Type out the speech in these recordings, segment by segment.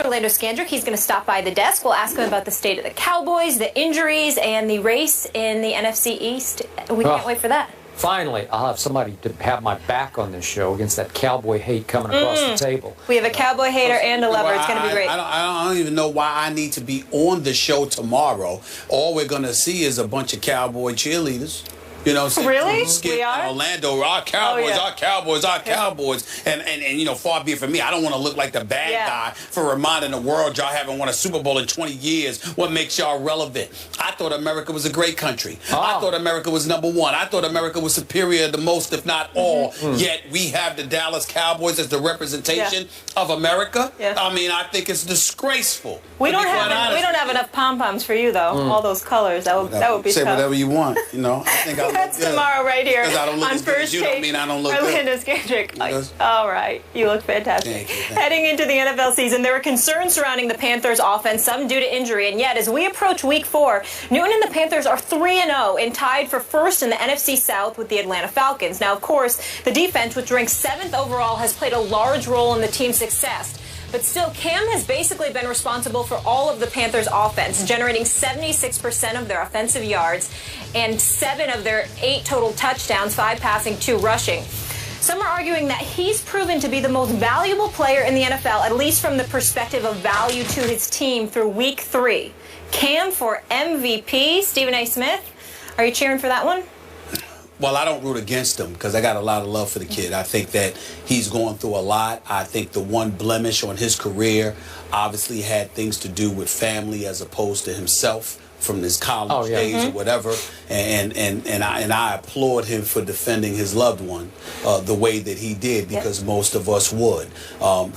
Orlando Scandrick. He's going to stop by the desk. We'll ask him about the state of the Cowboys, the injuries, and the race in the NFC East. We can't wait for that. Finally, I'll have somebody to have my back on this show against that cowboy hate coming across the table. We have a cowboy hater and a lover. It's going to be great. I don't even know why I need to be on the show tomorrow. All we're going to see is a bunch of cowboy cheerleaders. You know, really? We are? Orlando, our Cowboys, our Cowboys, our Cowboys. And you know, far be it from me, I don't want to look like the bad guy for reminding the world y'all haven't won a Super Bowl in 20 years. What makes y'all relevant? I thought America was a great country. I thought America was #1. I thought America was superior to most, if not all. Yet we have the Dallas Cowboys as the representation of America. I mean, I think it's disgraceful. We don't have enough pom-poms for you, though. All those colors. That would be Say tough. whatever you want, you know. I think That's tomorrow right here I don't look on as good as First you Take. don't mean I don't look Orlando good. Scandrick. All right. You look fantastic. Thank you. Heading into the NFL season, there were concerns surrounding the Panthers' offense, some due to injury. And yet, as we approach Week 4, Newton and the Panthers are 3-0 and tied for first in the NFC South with the Atlanta Falcons. Now, of course, the defense, which ranks 7th overall, has played a large role in the team's success. But still, Cam has basically been responsible for all of the Panthers' offense, generating 76% of their offensive yards and 7 of their 8 total touchdowns, 5 passing, 2 rushing. Some are arguing that he's proven to be the most valuable player in the NFL, at least from the perspective of value to his team through Week 3. Cam for MVP. Stephen A. Smith, are you cheering for that one? Well, I don't root against him because I got a lot of love for the kid. I think that he's going through a lot. I think the one blemish on his career obviously had things to do with family as opposed to himself from his college days or whatever. And I applaud him for defending his loved one the way that he did, because most of us would.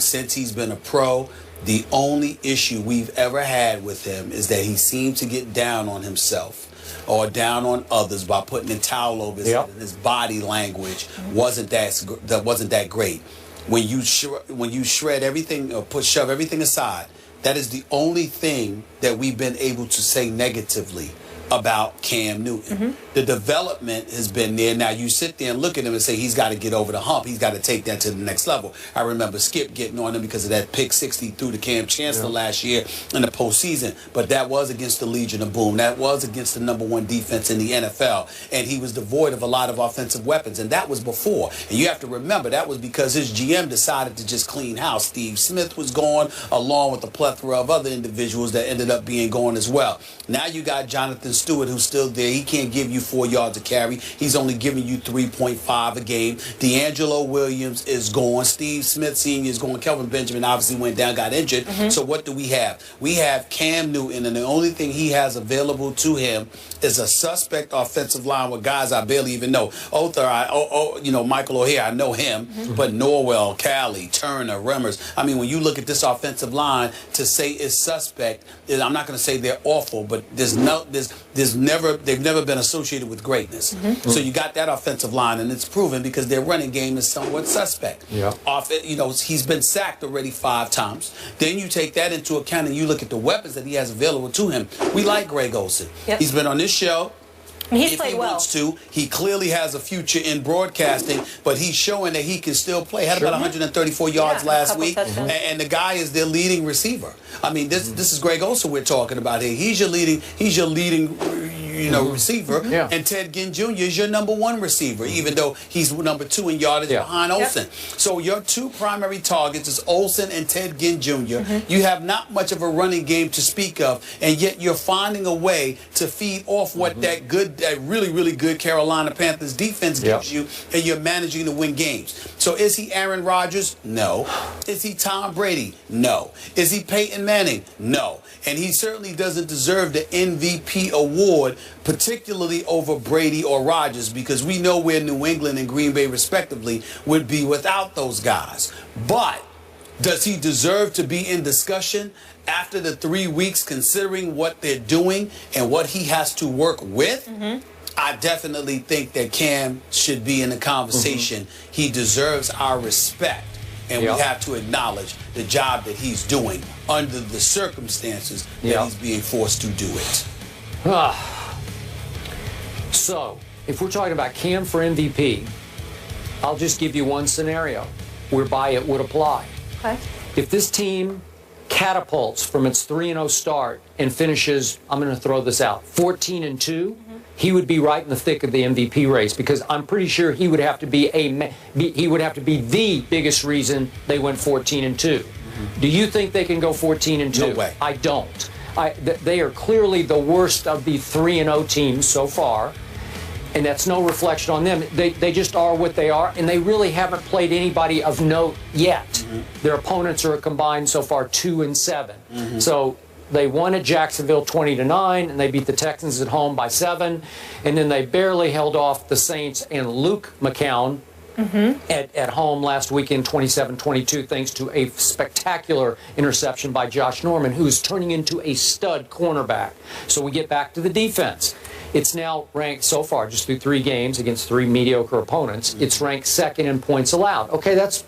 Since he's been a pro, the only issue we've ever had with him is that he seemed to get down on himself or down on others by putting a towel over his head, and his body language wasn't that great. When you shred everything or shove everything aside, that is the only thing that we've been able to say negatively about Cam Newton. The development has been there. Now you sit there and look at him and say he's got to get over the hump. He's got to take that to the next level. I remember Skip getting on him because of that pick 60 through to Cam Chancellor last year in the postseason. But that was against the Legion of Boom. That was against the #1 defense in the NFL. And he was devoid of a lot of offensive weapons. And that was before. And you have to remember that was because his GM decided to just clean house. Steve Smith was gone, along with a plethora of other individuals that ended up being gone as well. Now you got Jonathan Stewart, who's still there. He can't give you 4 yards a carry. He's only giving you 3.5 a game. D'Angelo Williams is gone. Steve Smith Sr. is gone. Kelvin Benjamin obviously went down, got injured. So what do we have? We have Cam Newton, and the only thing he has available to him is a suspect offensive line with guys I barely even know. You know, Michael O'Hare, I know him, but Norwell, Callie, Turner, Remmers. I mean, when you look at this offensive line, to say it's suspect, I'm not going to say they're awful, but they've never been associated with greatness. So you got that offensive line, and it's proven because their running game is somewhat suspect. You know, he's been sacked already 5 times. Then you take that into account and you look at the weapons that he has available to him. We like Greg Olsen. He's been on this show. And he's if played he well. wants to, he clearly has a future in broadcasting, but he's showing that he can still play. Had about 134 yards last week, and the guy is their leading receiver. I mean, this is Greg Olsen we're talking about here. He's your leading receiver, and Ted Ginn Jr. is your #1 receiver, even though he's #2 in yardage behind Olsen. So your 2 primary targets is Olsen and Ted Ginn Jr. You have not much of a running game to speak of, and yet you're finding a way to feed off what that really, really good Carolina Panthers defense gives you, and you're managing to win games. So is he Aaron Rodgers? No. Is he Tom Brady? No. Is he Peyton Manning? No. And he certainly doesn't deserve the MVP award, particularly over Brady or Rodgers, because we know where New England and Green Bay, respectively, would be without those guys. But does he deserve to be in discussion after the 3 weeks, considering what they're doing and what he has to work with? I definitely think that Cam should be in the conversation. He deserves our respect, and we have to acknowledge the job that he's doing under the circumstances that he's being forced to do it. So, if we're talking about Cam for MVP, I'll just give you one scenario whereby it would apply. If this team catapults from its 3-0 start and finishes, I'm going to throw this out, 14-2, he would be right in the thick of the MVP race, because I'm pretty sure he would have to be the biggest reason they went 14-2. Do you think they can go 14-2? No way. I don't. They are clearly the worst of the 3-0 teams so far, and that's no reflection on them. They just are what they are, and they really haven't played anybody of note yet. Their opponents are combined so far 2-7. So they won at Jacksonville 20-9, and they beat the Texans at home by 7, and then they barely held off the Saints and Luke McCown at home last weekend, 27-22, thanks to a spectacular interception by Josh Norman, who is turning into a stud cornerback. So we get back to the defense. It's now ranked so far, just through 3 games against 3 mediocre opponents, it's ranked second in points allowed. Okay, that's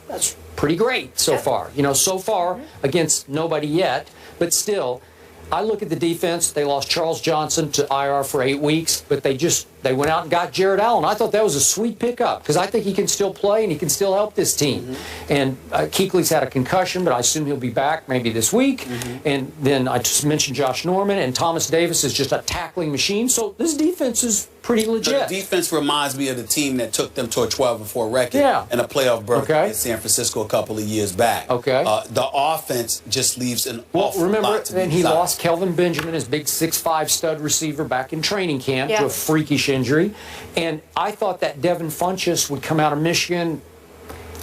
pretty great so far. You know, so far against nobody yet, but still, I look at the defense. They lost Charles Johnson to IR for 8 weeks, but they went out and got Jared Allen. I thought that was a sweet pickup, because I think he can still play and he can still help this team. And Kuechly's had a concussion, but I assume he'll be back maybe this week. And then I just mentioned Josh Norman, and Thomas Davis is just a tackling machine. So this defense is pretty legit. The defense reminds me of the team that took them to a 12-4 record and a playoff berth in San Francisco a couple of years back. The offense just leaves an awful lot to be and he lost Kelvin Benjamin, his big 6'5" stud receiver, back in training camp to a freakish injury. And I thought that Devin Funchess would come out of Michigan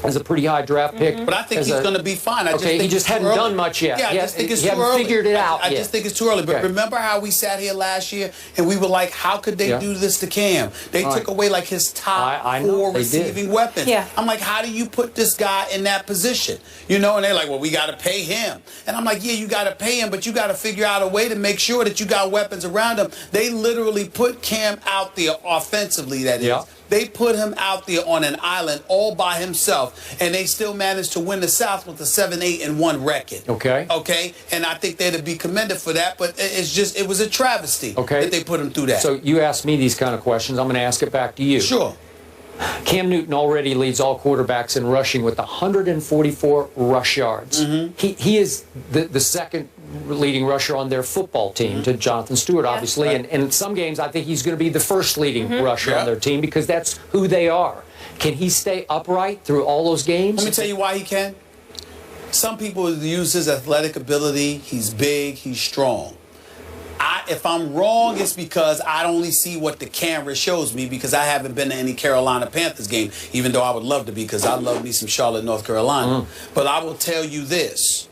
as a pretty high draft pick. But I think he's going to be fine. He just hadn't done much yet. Yeah, I just think it's too early. He hasn't figured it out yet. I just think it's too early. But remember how we sat here last year and we were like, how could they do this to Cam? They took away like his top 4 receiving weapons. I'm like, how do you put this guy in that position? You know, and they're like, well, we got to pay him. And I'm like, yeah, you got to pay him, but you got to figure out a way to make sure that you got weapons around him. They literally put Cam out there offensively, that is. They put him out there on an island all by himself, and they still managed to win the South with a 7-8-1 record. Okay? And I think they'd be commended for that, but it was a travesty that they put him through that. So you asked me these kind of questions. I'm going to ask it back to you. Sure. Cam Newton already leads all quarterbacks in rushing with 144 rush yards. He is the second leading rusher on their football team to Jonathan Stewart, obviously. And in some games, I think he's going to be the first leading rusher on their team, because that's who they are. Can he stay upright through all those games? Let me tell you why he can. Some people use his athletic ability. He's big. He's strong. If I'm wrong, it's because I only see what the camera shows me, because I haven't been to any Carolina Panthers game, even though I would love to be, because I love me some Charlotte, North Carolina. But I will tell you this.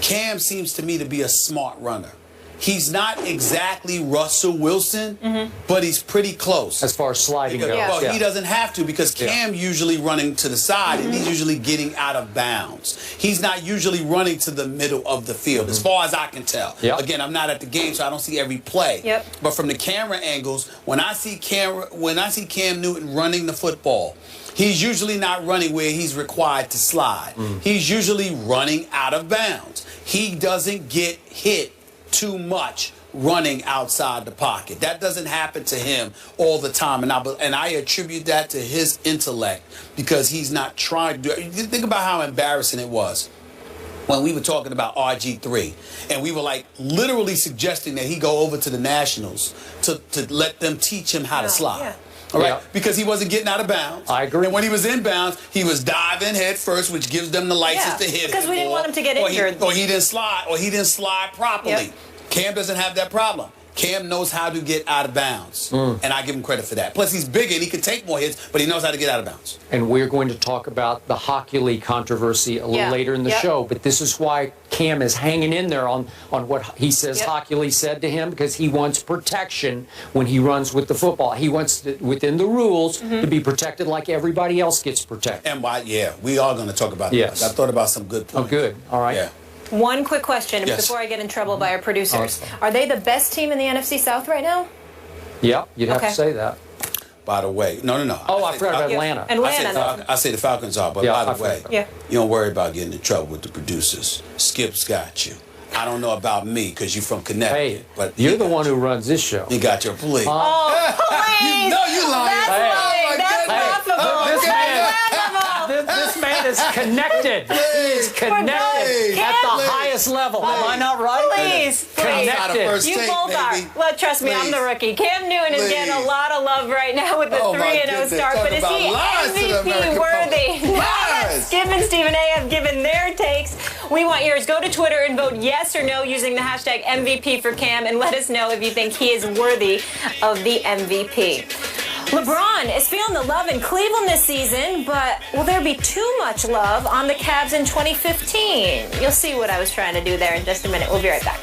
Cam seems to me to be a smart runner. He's not exactly Russell Wilson, but he's pretty close. As far as sliding goes. Well, he doesn't have to, because Cam usually running to the side, and he's usually getting out of bounds. He's not usually running to the middle of the field, as far as I can tell. Again, I'm not at the game, so I don't see every play. But from the camera angles, when I see Cam Newton running the football, he's usually not running where he's required to slide. He's usually running out of bounds. He doesn't get hit too much running outside the pocket. That doesn't happen to him all the time, and I attribute that to his intellect, because he's not trying to do it. Think about how embarrassing it was when we were talking about RG3, and we were like literally suggesting that he go over to the Nationals to let them teach him how to slide. All right, because he wasn't getting out of bounds. I agree. And when he was in bounds, he was diving head first, which gives them the license to hit him. Because we didn't want him to get injured. Or he didn't slide properly. Cam doesn't have that problem. Cam knows how to get out of bounds, and I give him credit for that. Plus, he's bigger and he can take more hits, but he knows how to get out of bounds. And we're going to talk about the Hockey League controversy a little later in the show, but this is why Cam is hanging in there on what he says Hockey League said to him, because he wants protection when he runs with the football. He wants, within the rules, to be protected like everybody else gets protected. And we are going to talk about that. I thought about some good points. Oh, good. All right. Yeah. One quick question before I get in trouble by our producers. Are they the best team in the NFC South right now? Yeah, you'd have to say that. By the way, no. Oh, I forgot about Atlanta. I say the Falcons are, but by the way, you don't worry about getting in trouble with the producers. Skip's got you. I don't know about me, because you're from Connecticut. But you're the one who runs this show. He got your police. Oh, please! You know you lying. That's lying. That's laughable. This man is connected. He is connected Cam, at the highest level. Am I not right? Please, please. Connected. You both are. Well, trust me, I'm the rookie. Cam Newton is getting a lot of love right now with the 3-0 start, but is he MVP worthy? Skip and Stephen A have given their takes. We want yours. Go to Twitter and vote yes or no using the hashtag MVP for Cam, and let us know if you think he is worthy of the MVP. LeBron is feeling the love in Cleveland this season, but will there be too much love on the Cavs in 2015? You'll see what I was trying to do there in just a minute. We'll be right back.